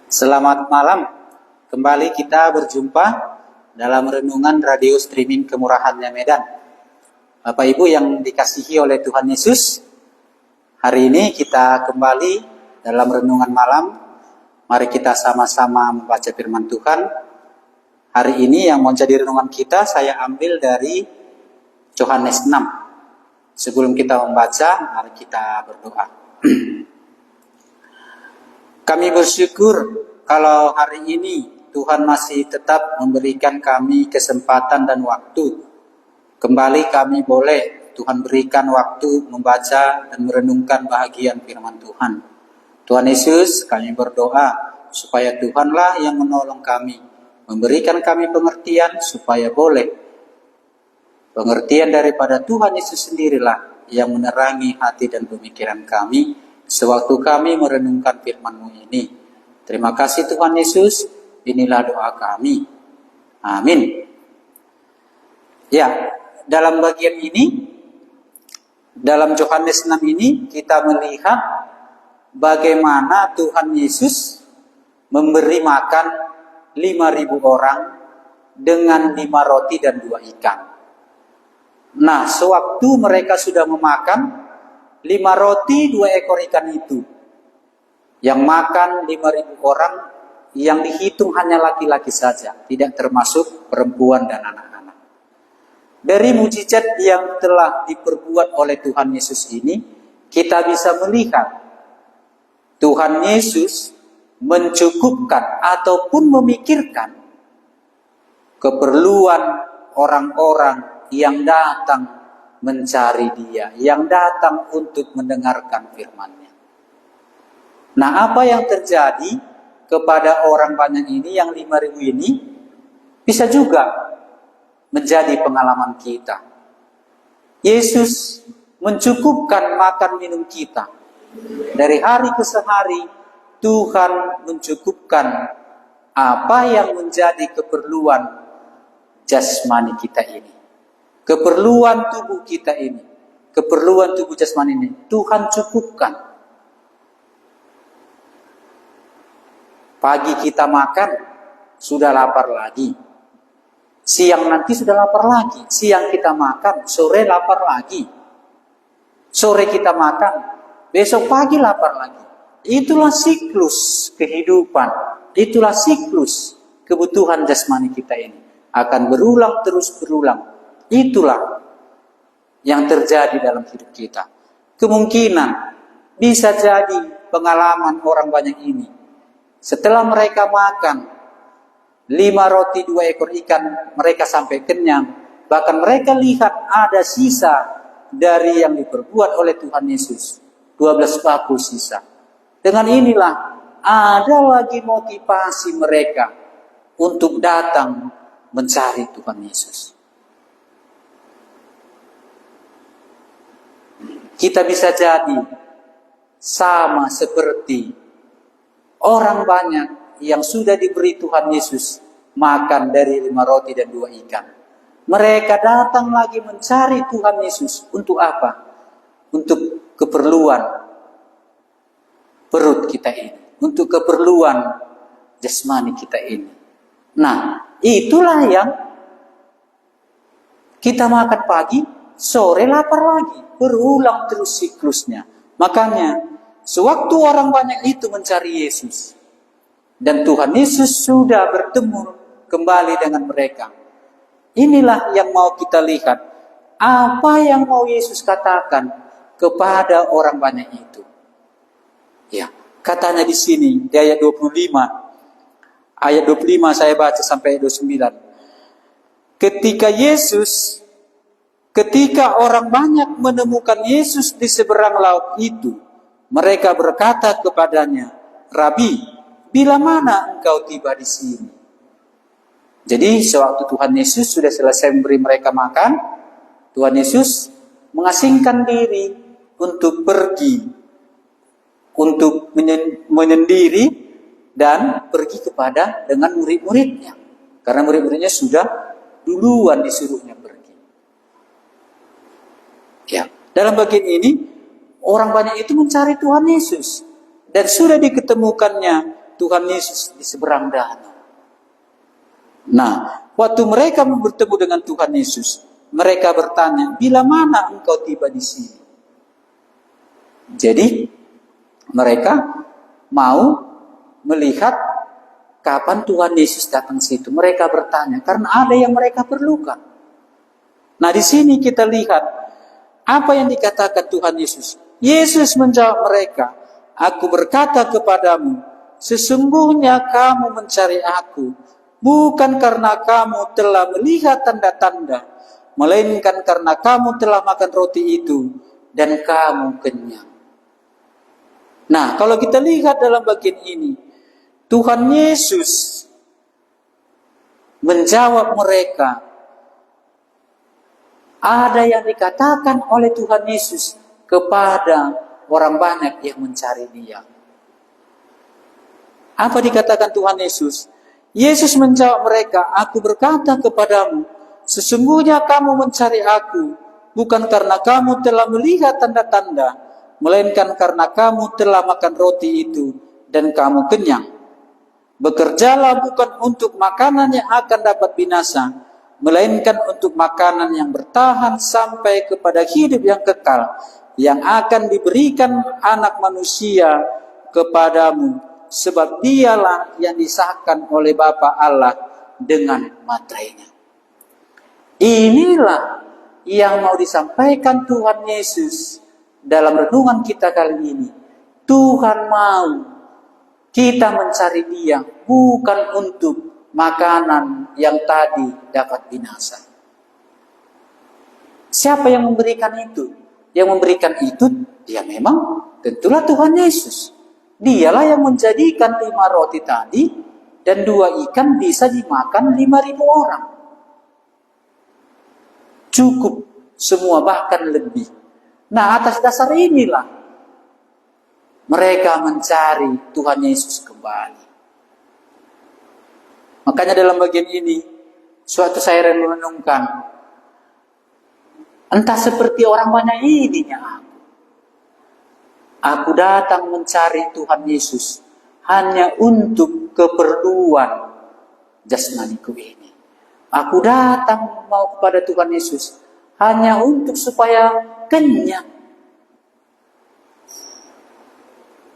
Selamat malam, kembali kita berjumpa dalam renungan radio streaming Kemurahannya Medan. Bapak Ibu yang dikasihi oleh Tuhan Yesus, hari ini kita kembali dalam renungan malam. Mari kita sama-sama membaca firman Tuhan. Hari ini yang mau jadi renungan kita saya ambil dari Yohanes 6. Sebelum kita membaca, mari kita berdoa. Kami bersyukur kalau hari ini Tuhan masih tetap memberikan kami kesempatan dan waktu. Kembali kami boleh Tuhan berikan waktu membaca dan merenungkan bahagian firman Tuhan. Tuhan Yesus, kami berdoa supaya Tuhanlah yang menolong kami, memberikan kami pengertian supaya boleh. Pengertian daripada Tuhan Yesus sendirilah yang menerangi hati dan pemikiran kami sewaktu kami merenungkan firman-Mu ini. Terima kasih Tuhan Yesus, inilah doa kami. Amin. Ya, dalam bagian ini, dalam Yohanes 6 ini, kita melihat bagaimana Tuhan Yesus memberi makan 5.000 orang dengan 5 roti dan 2 ikan. Nah, sewaktu mereka sudah memakan 5 roti 2 ekor ikan itu, yang makan 5.000 orang, yang dihitung hanya laki-laki saja, tidak termasuk perempuan dan anak-anak. Dari mujizat yang telah diperbuat oleh Tuhan Yesus ini, kita bisa melihat Tuhan Yesus mencukupkan ataupun memikirkan keperluan orang-orang yang datang mencari Dia, yang datang untuk mendengarkan firman-Nya. Nah, apa yang terjadi kepada orang banyak ini, yang 5.000 ini, bisa juga menjadi pengalaman kita. Yesus mencukupkan makan minum kita. Dari hari ke hari, Tuhan mencukupkan apa yang menjadi keperluan jasmani kita ini. Keperluan tubuh kita ini, keperluan tubuh jasmani ini, Tuhan cukupkan. Pagi kita makan, sudah lapar lagi. Siang nanti sudah lapar lagi. Siang kita makan, sore lapar lagi. Sore kita makan, besok pagi lapar lagi. Itulah siklus kehidupan. Itulah siklus kebutuhan jasmani kita ini. Akan berulang terus berulang. Itulah yang terjadi dalam hidup kita. Kemungkinan bisa jadi pengalaman orang banyak ini. Setelah mereka makan 5 roti 2 ekor ikan, mereka sampai kenyang. Bahkan mereka lihat ada sisa dari yang diperbuat oleh Tuhan Yesus. 12 paku sisa. Dengan inilah ada lagi motivasi mereka untuk datang mencari Tuhan Yesus. Kita bisa jadi sama seperti orang banyak yang sudah diberi Tuhan Yesus makan dari 5 roti dan 2 ikan. Mereka datang lagi mencari Tuhan Yesus untuk apa? Untuk keperluan perut kita ini, untuk keperluan jasmani kita ini. Nah, itulah yang kita makan pagi, sore lapar lagi. Berulang terus siklusnya. Makanya, sewaktu orang banyak itu mencari Yesus, dan Tuhan Yesus sudah bertemu kembali dengan mereka. Inilah yang mau kita lihat. Apa yang mau Yesus katakan kepada orang banyak itu. Ya, katanya di sini, di ayat 25. Ayat 25 saya baca sampai 29. Ketika orang banyak menemukan Yesus di seberang laut itu, mereka berkata kepadanya, "Rabi, bila mana engkau tiba di sini?" Jadi sewaktu Tuhan Yesus sudah selesai memberi mereka makan, Tuhan Yesus mengasingkan diri untuk pergi, untuk menyendiri dan pergi dengan murid-muridnya. Karena murid-muridnya sudah duluan disuruhnya pergi. Ya, dalam bagian ini orang banyak itu mencari Tuhan Yesus dan sudah diketemukannya Tuhan Yesus di seberang danau. Nah, waktu mereka bertemu dengan Tuhan Yesus, mereka bertanya, bila mana engkau tiba di sini? Jadi, mereka mau melihat kapan Tuhan Yesus datang situ. Mereka bertanya, karena ada yang mereka perlukan. Nah, di sini kita lihat, apa yang dikatakan Tuhan Yesus? Yesus menjawab mereka, aku berkata kepadamu, sesungguhnya kamu mencari aku, bukan karena kamu telah melihat tanda-tanda, melainkan karena kamu telah makan roti itu, dan kamu kenyang. Nah, kalau kita lihat dalam bagian ini, Tuhan Yesus menjawab mereka, ada yang dikatakan oleh Tuhan Yesus kepada orang banyak yang mencari Dia. Apa dikatakan Tuhan Yesus? Yesus menjawab mereka, aku berkata kepadamu, sesungguhnya kamu mencari aku, bukan karena kamu telah melihat tanda-tanda, melainkan karena kamu telah makan roti itu, dan kamu kenyang. Bekerjalah bukan untuk makanan yang akan dapat binasa, melainkan untuk makanan yang bertahan sampai kepada hidup yang kekal, yang akan diberikan anak manusia kepadamu, sebab dialah yang disahkan oleh Bapa Allah dengan materainya. Inilah yang mau disampaikan Tuhan Yesus dalam renungan kita kali ini. Tuhan mau kita mencari Dia bukan untuk makanan yang tadi dapat binasa. Siapa yang memberikan itu? Yang memberikan itu, dia memang tentulah Tuhan Yesus. Dialah yang menjadikan 5 roti tadi dan 2 ikan bisa dimakan 5.000 orang. Cukup semua, bahkan lebih. Nah, atas dasar inilah mereka mencari Tuhan Yesus kembali. Makanya dalam bagian ini, suatu saya renungkan, entah seperti orang banyak ininya aku datang mencari Tuhan Yesus hanya untuk keperluan jasmaniku ini. Aku datang mau kepada Tuhan Yesus hanya untuk supaya kenyang.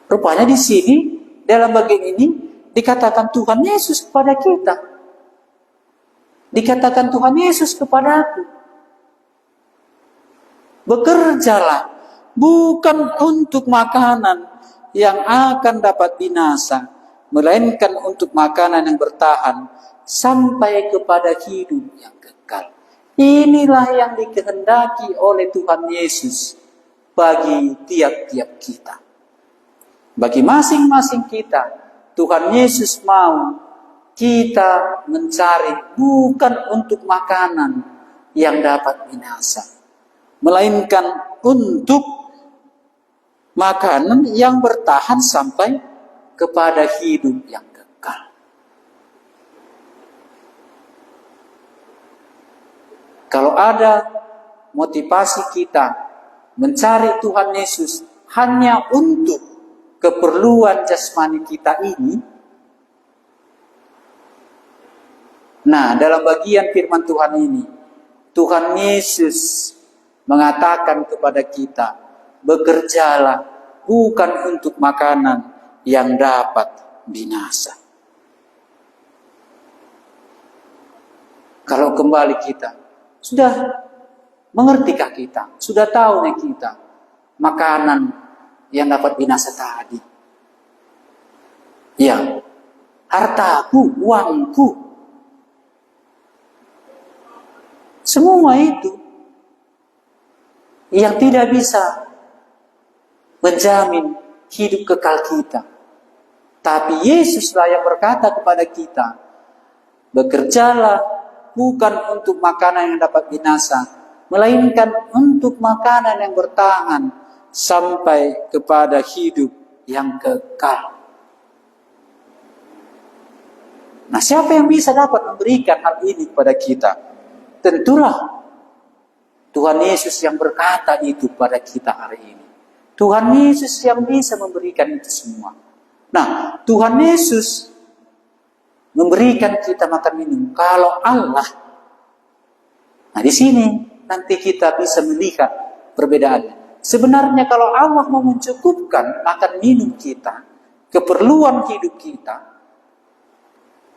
Rupanya di sini, dalam bagian ini, dikatakan Tuhan Yesus kepada kita. Dikatakan Tuhan Yesus kepada aku. Bekerjalah bukan untuk makanan yang akan dapat binasa, melainkan untuk makanan yang bertahan sampai kepada hidup yang kekal. Inilah yang dikehendaki oleh Tuhan Yesus bagi tiap-tiap kita. Bagi masing-masing kita, Tuhan Yesus mau kita mencari bukan untuk makanan yang dapat binasa, melainkan untuk makanan yang bertahan sampai kepada hidup yang kekal. Kalau ada motivasi kita mencari Tuhan Yesus hanya untuk keperluan jasmani kita ini, nah dalam bagian firman Tuhan ini, Tuhan Yesus mengatakan kepada kita, bekerjalah bukan untuk makanan yang dapat binasa. Kalau kembali kita, sudah mengertikah kita? Sudah tahukah kita makanan yang dapat binasa tadi? Ya, hartaku, uangku, semua itu yang tidak bisa menjamin hidup kekal kita. Tapi Yesuslah yang berkata kepada kita, bekerjalah bukan untuk makanan yang dapat binasa, melainkan untuk makanan yang bertahan sampai kepada hidup yang kekal. Nah, siapa yang bisa dapat memberikan hal ini kepada kita? Tentulah Tuhan Yesus yang berkata itu pada kita hari ini. Tuhan Yesus yang bisa memberikan itu semua. Nah, Tuhan Yesus memberikan kita makan minum. Kalau Allah, nah di sini nanti kita bisa melihat perbedaannya. Sebenarnya kalau Allah mau mencukupkan makan minum kita, keperluan hidup kita,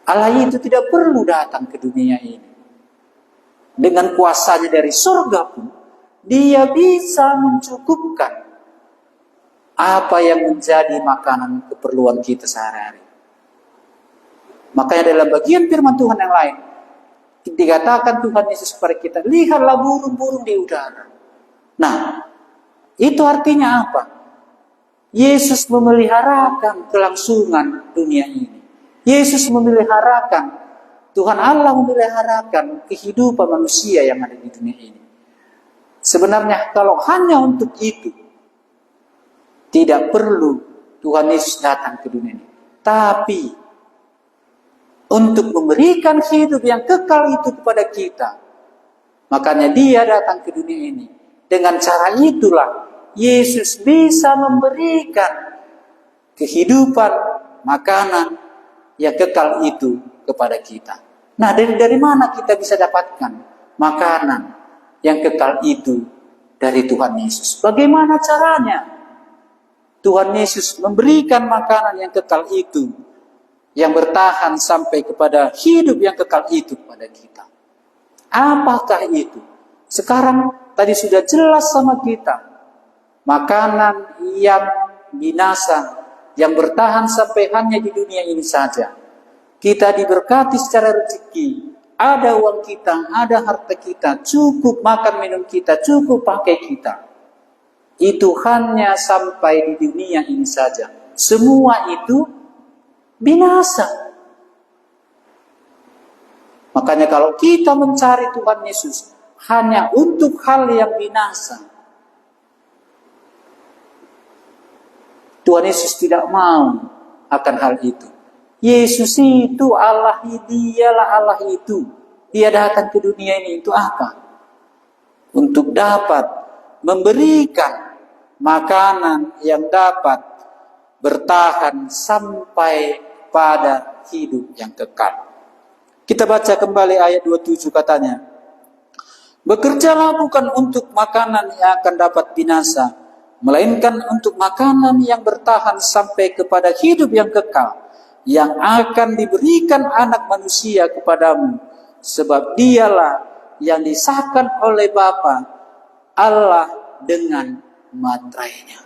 Allah itu tidak perlu datang ke dunia ini. Dengan kuasanya dari surga pun, Dia bisa mencukupkan apa yang menjadi makanan keperluan kita sehari-hari. Makanya dalam bagian firman Tuhan yang lain, dikatakan Tuhan Yesus kepada kita, lihatlah burung-burung di udara. Nah, itu artinya apa? Yesus memeliharakan kelangsungan dunia ini. Yesus memeliharakan, Tuhan Allah memeliharakan kehidupan manusia yang ada di dunia ini. Sebenarnya kalau hanya untuk itu, tidak perlu Tuhan Yesus datang ke dunia ini. Tapi untuk memberikan hidup yang kekal itu kepada kita, makanya Dia datang ke dunia ini. Dengan cara itulah Yesus bisa memberikan kehidupan, makanan yang kekal itu kepada kita. Nah, dari mana kita bisa dapatkan makanan yang kekal itu? Dari Tuhan Yesus. Bagaimana caranya Tuhan Yesus memberikan makanan yang kekal itu, yang bertahan sampai kepada hidup yang kekal itu kepada kita? Apakah itu? Sekarang tadi sudah jelas sama kita. Makanan yang binasa, yang bertahan sampai hanya di dunia ini saja. Kita diberkati secara rezeki, ada uang kita, ada harta kita, cukup makan minum kita, cukup pakai kita. Itu hanya sampai di dunia ini saja. Semua itu binasa. Makanya kalau kita mencari Tuhan Yesus hanya untuk hal yang binasa, Tuhan Yesus tidak mau akan hal itu. Yesus itu Allah, Dialah Allah itu. Dia datang ke dunia ini untuk apa? Untuk dapat memberikan makanan yang dapat bertahan sampai pada hidup yang kekal. Kita baca kembali ayat 27 katanya, bekerjalah bukan untuk makanan yang akan dapat binasa, melainkan untuk makanan yang bertahan sampai kepada hidup yang kekal, yang akan diberikan anak manusia kepadamu, sebab Dialah yang disahkan oleh Bapa Allah dengan materainya.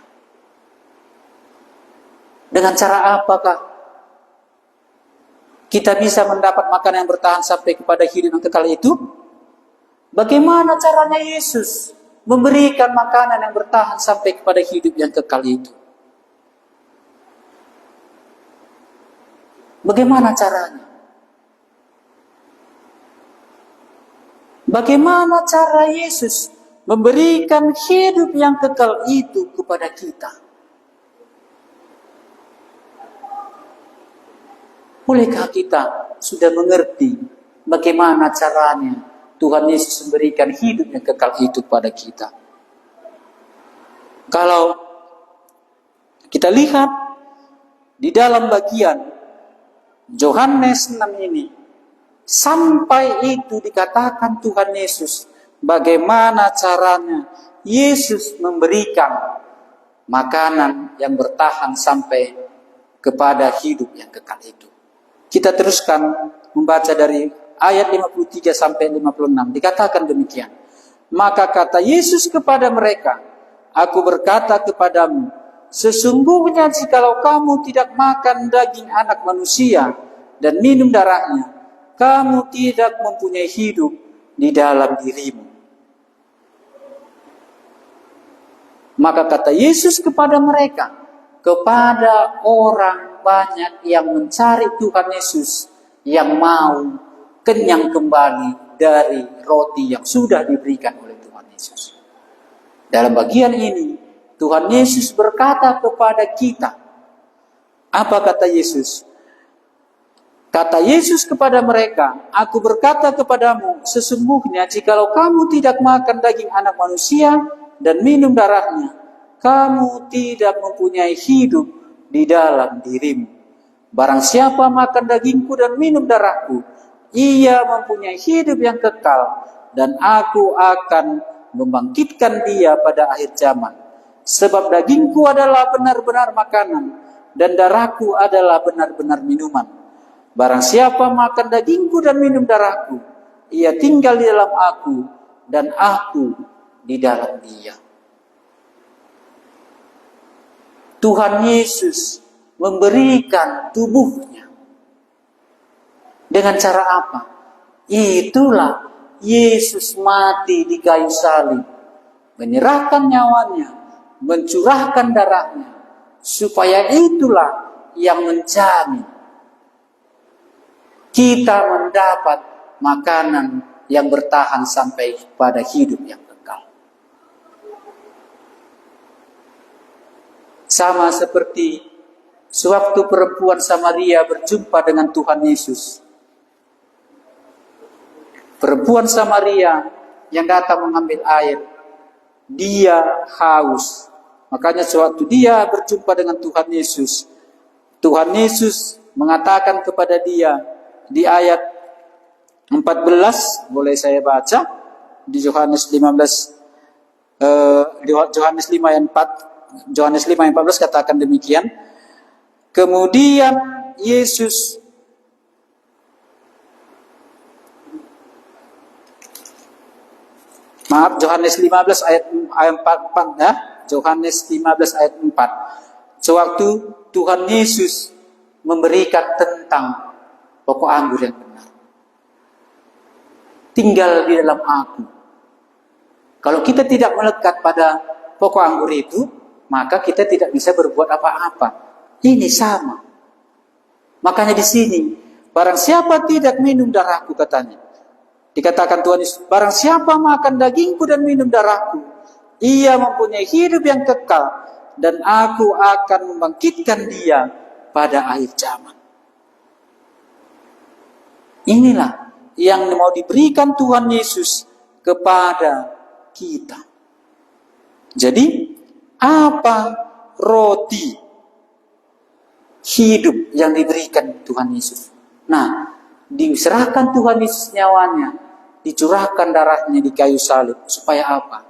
Dengan cara apakah kita bisa mendapat makanan yang bertahan sampai kepada hidup yang kekal itu? Bagaimana caranya Yesus memberikan makanan yang bertahan sampai kepada hidup yang kekal itu? Bagaimana caranya? Bagaimana cara Yesus memberikan hidup yang kekal itu kepada kita? Bolehkah kita sudah mengerti bagaimana caranya Tuhan Yesus memberikan hidup yang kekal itu kepada kita? Kalau kita lihat di dalam bagian Yohanes 6 ini, sampai itu dikatakan Tuhan Yesus bagaimana caranya Yesus memberikan makanan yang bertahan sampai kepada hidup yang kekal itu. Kita teruskan membaca dari ayat 53 sampai 56. Dikatakan demikian. Maka kata Yesus kepada mereka, aku berkata kepadamu, sesungguhnya jikalau kamu tidak makan daging anak manusia dan minum darahnya, kamu tidak mempunyai hidup di dalam dirimu. Maka kata Yesus kepada mereka, kepada orang banyak yang mencari Tuhan Yesus, yang mau kenyang kembali dari roti yang sudah diberikan oleh Tuhan Yesus. Dalam bagian ini, Tuhan Yesus berkata kepada kita, apa kata Yesus? Kata Yesus kepada mereka, aku berkata kepadamu, sesungguhnya jikalau kamu tidak makan daging anak manusia dan minum darahnya, kamu tidak mempunyai hidup di dalam dirimu. Barang siapa makan dagingku dan minum darahku, ia mempunyai hidup yang kekal, dan aku akan membangkitkan dia pada akhir zaman. Sebab dagingku adalah benar-benar makanan, dan darahku adalah benar-benar minuman. Barang siapa makan dagingku dan minum darahku, ia tinggal di dalam aku, dan aku di dalam dia. Tuhan Yesus memberikan tubuhnya. Dengan cara apa? Itulah Yesus mati di kayu salib, menyerahkan nyawanya, mencurahkan darahnya, supaya itulah yang menjamin kita mendapat makanan yang bertahan sampai pada hidup yang kekal. Sama seperti sewaktu perempuan Samaria berjumpa dengan Tuhan Yesus. Perempuan Samaria yang datang mengambil air, dia haus. Makanya sewaktu dia berjumpa dengan Tuhan Yesus mengatakan kepada dia di ayat 14, boleh saya baca di Yohanes 15, di Yohanes 5 ayat 4, Yohanes 5 ayat 14 katakan demikian. Kemudian Yesus Yohanes 15 ayat 4 ya. Yohanes 15 ayat 4. Sewaktu Tuhan Yesus memberikan tentang pokok anggur yang benar. Tinggal di dalam aku. Kalau kita tidak melekat pada pokok anggur itu, maka kita tidak bisa berbuat apa-apa. Ini sama. Makanya di sini, barang siapa tidak minum darahku, katanya. Dikatakan Tuhan Yesus, barang siapa makan dagingku dan minum darahku, ia mempunyai hidup yang kekal, dan aku akan membangkitkan dia pada akhir zaman. Inilah yang mau diberikan Tuhan Yesus kepada kita. Jadi, apa roti hidup yang diberikan Tuhan Yesus? Nah, diserahkan Tuhan Yesus nyawanya, dicurahkan darahnya di kayu salib. Supaya apa?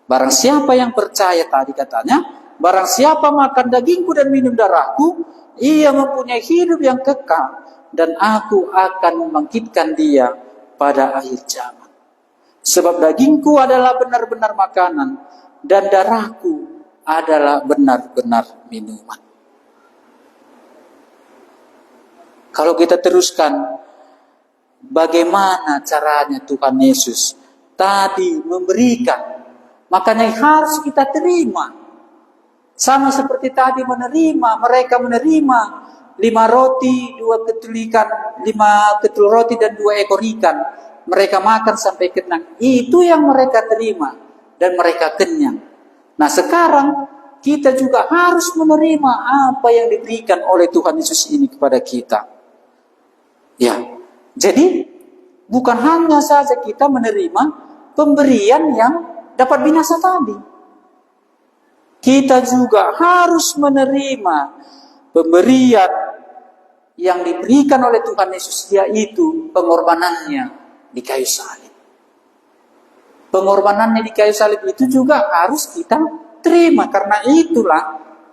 Barang siapa yang percaya, tadi katanya, barang siapa makan dagingku dan minum darahku, ia mempunyai hidup yang kekal, dan aku akan membangkitkan dia pada akhir zaman. Sebab dagingku adalah benar-benar makanan, dan darahku adalah benar-benar minuman. Kalau kita teruskan, bagaimana caranya Tuhan Yesus tadi memberikan, makanya harus kita terima. Sama seperti tadi mereka menerima 5 roti, 2 ketul ikan, 5 ketul roti dan 2 ekor ikan. Mereka makan sampai kenyang. Itu yang mereka terima dan mereka kenyang. Nah, sekarang kita juga harus menerima apa yang diberikan oleh Tuhan Yesus ini kepada kita. Ya, jadi bukan hanya saja kita menerima pemberian yang dapat binasa tadi. Kita juga harus menerima pemberian yang diberikan oleh Tuhan Yesus, yaitu pengorbanannya di kayu salib. Pengorbanannya di kayu salib itu juga harus kita terima, karena itulah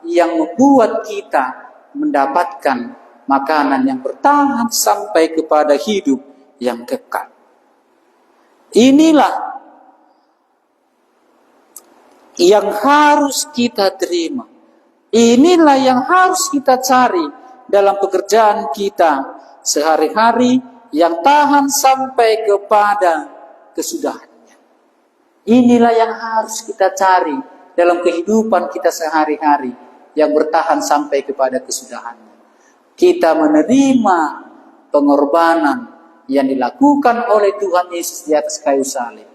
yang membuat kita mendapatkan makanan yang bertahan sampai kepada hidup yang kekal. Inilah yang harus kita terima. Inilah yang harus kita cari dalam pekerjaan kita sehari-hari, yang tahan sampai kepada kesudahannya. Inilah yang harus kita cari dalam kehidupan kita sehari-hari, yang bertahan sampai kepada kesudahannya. Kita menerima pengorbanan yang dilakukan oleh Tuhan Yesus di atas kayu salib.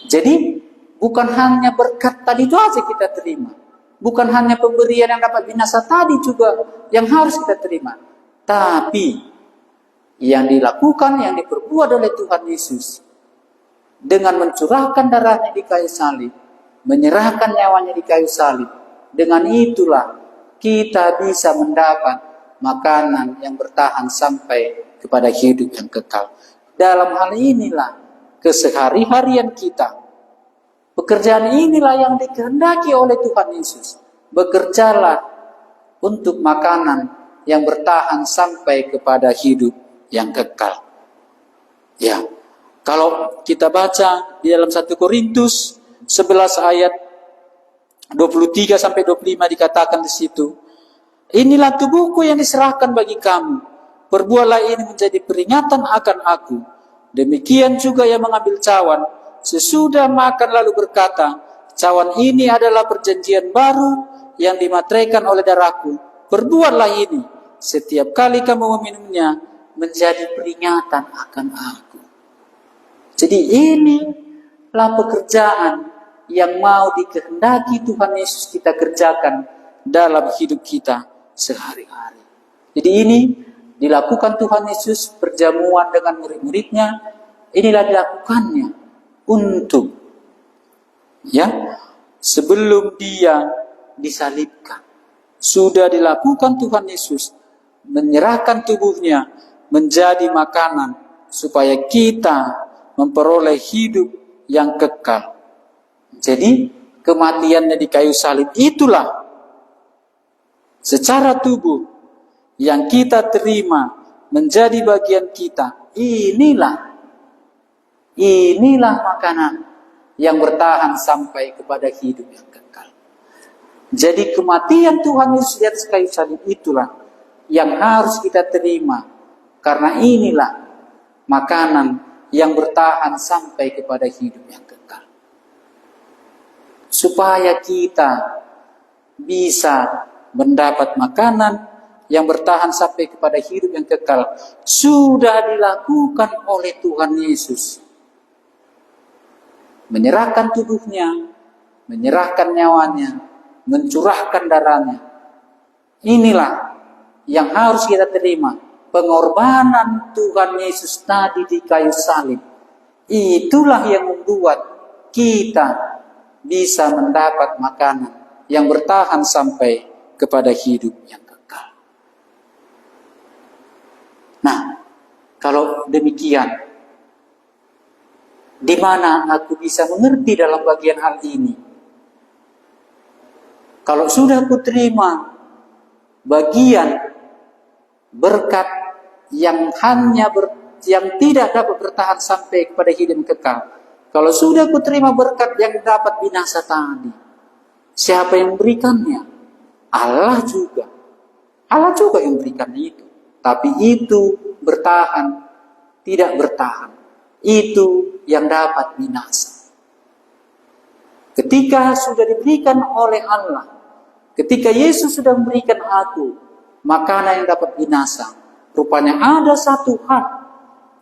Jadi bukan hanya berkat tadi itu aja kita terima. Bukan hanya pemberian yang dapat binasa tadi juga yang harus kita terima. Tapi yang dilakukan, yang diperbuat oleh Tuhan Yesus dengan mencurahkan darahnya di kayu salib, menyerahkan nyawanya di kayu salib, dengan itulah kita bisa mendapat makanan yang bertahan sampai kepada hidup yang kekal. Dalam hal inilah kesehari-harian kita. Pekerjaan inilah yang dikehendaki oleh Tuhan Yesus. Bekerjalah untuk makanan yang bertahan sampai kepada hidup yang kekal. Ya, kalau kita baca di dalam 1 Korintus 11 ayat 23 sampai 25 dikatakan di situ, inilah tubuhku yang diserahkan bagi kamu. Perbuatlah ini menjadi peringatan akan aku. Demikian juga yang mengambil cawan sesudah makan lalu berkata, cawan ini adalah perjanjian baru yang dimateraikan oleh darahku. Perbuatlah ini setiap kali kamu meminumnya menjadi peringatan akan aku. Jadi inilah pekerjaan yang mau dikehendaki Tuhan Yesus kita kerjakan dalam hidup kita sehari-hari. Jadi ini dilakukan Tuhan Yesus perjamuan dengan murid-muridnya. Inilah dilakukannya untuk sebelum dia disalibkan. Sudah dilakukan Tuhan Yesus menyerahkan tubuhnya menjadi makanan supaya kita memperoleh hidup yang kekal. Jadi kematiannya di kayu salib itulah secara tubuh yang kita terima menjadi bagian kita. Inilah makanan yang bertahan sampai kepada hidup yang kekal. Jadi kematian Tuhan Yesus di atas kayu salib itulah yang harus kita terima. Karena inilah makanan yang bertahan sampai kepada hidup yang kekal. Supaya kita bisa mendapat makanan yang bertahan sampai kepada hidup yang kekal, sudah dilakukan oleh Tuhan Yesus. Menyerahkan tubuhnya, menyerahkan nyawanya, mencurahkan darahnya. Inilah yang harus kita terima. Pengorbanan Tuhan Yesus tadi di kayu salib. Itulah yang membuat kita bisa mendapat makanan yang bertahan sampai kepada hidup yang kekal. Nah, kalau demikian, di mana aku bisa mengerti dalam bagian hal ini? Kalau sudah aku terima bagian berkat yang yang tidak dapat bertahan sampai kepada hidup yang kekal. Kalau sudah aku terima berkat yang dapat binasa tadi, siapa yang memberikannya? Allah juga. Allah juga yang memberikannya itu. Tapi itu bertahan, tidak bertahan. Itu yang dapat binasa. Ketika sudah diberikan oleh Allah, ketika Yesus sudah memberikan aku makanan yang dapat binasa, rupanya ada satu hal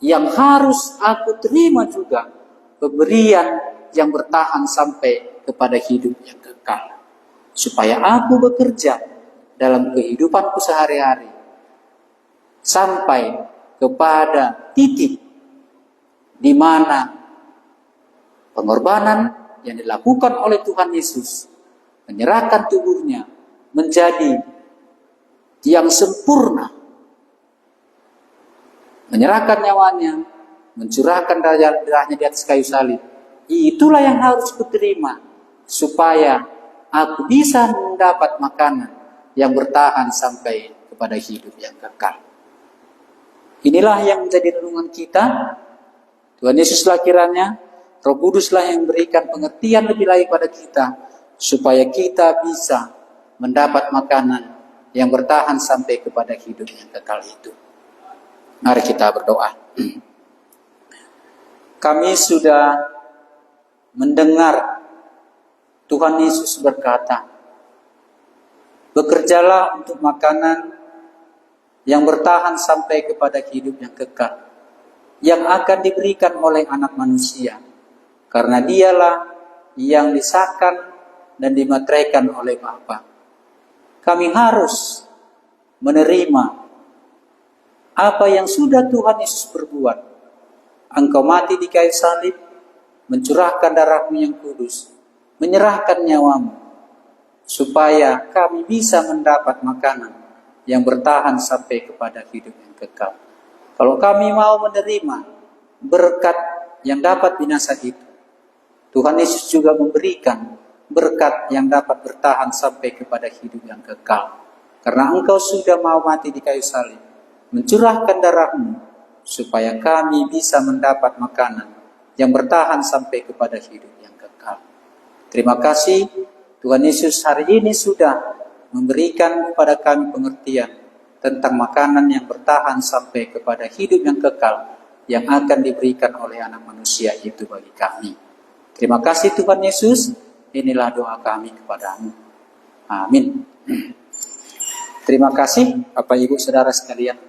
yang harus aku terima juga, pemberian yang bertahan sampai kepada hidup yang kekal. Supaya aku bekerja dalam kehidupanku sehari-hari sampai kepada titik di mana pengorbanan yang dilakukan oleh Tuhan Yesus, menyerahkan tubuhnya menjadi yang sempurna, menyerahkan nyawanya, mencurahkan darahnya di atas kayu salib. Itulah yang harus kuterima supaya aku bisa mendapat makanan yang bertahan sampai kepada hidup yang kekal. Inilah yang menjadi renungan kita. Tuhan Yesuslah kiranya, Roh Kuduslah yang berikan pengertian lebih lagi pada kita, supaya kita bisa mendapat makanan yang bertahan sampai kepada hidup yang kekal itu. Mari kita berdoa. Kami sudah mendengar Tuhan Yesus berkata, bekerjalah untuk makanan yang bertahan sampai kepada hidup yang kekal, yang akan diberikan oleh Anak Manusia, karena dialah yang disahkan dan dimateraikan oleh Bapa. Kami harus menerima apa yang sudah Tuhan Yesus berbuat. Engkau mati di kayu salib, mencurahkan darahmu yang kudus, menyerahkan nyawamu, supaya kami bisa mendapat makanan yang bertahan sampai kepada hidup yang kekal. Kalau kami mau menerima berkat yang dapat binasa itu, Tuhan Yesus juga memberikan berkat yang dapat bertahan sampai kepada hidup yang kekal. Karena Engkau sudah mau mati di kayu salib, mencurahkan darah-Mu, supaya kami bisa mendapat makanan yang bertahan sampai kepada hidup yang kekal. Terima kasih Tuhan Yesus hari ini sudah memberikan kepada kami pengertian tentang makanan yang bertahan sampai kepada hidup yang kekal yang akan diberikan oleh anak manusia itu bagi kami. Terima kasih Tuhan Yesus, inilah doa kami kepadamu. Amin. Terima kasih Bapak Ibu Saudara sekalian.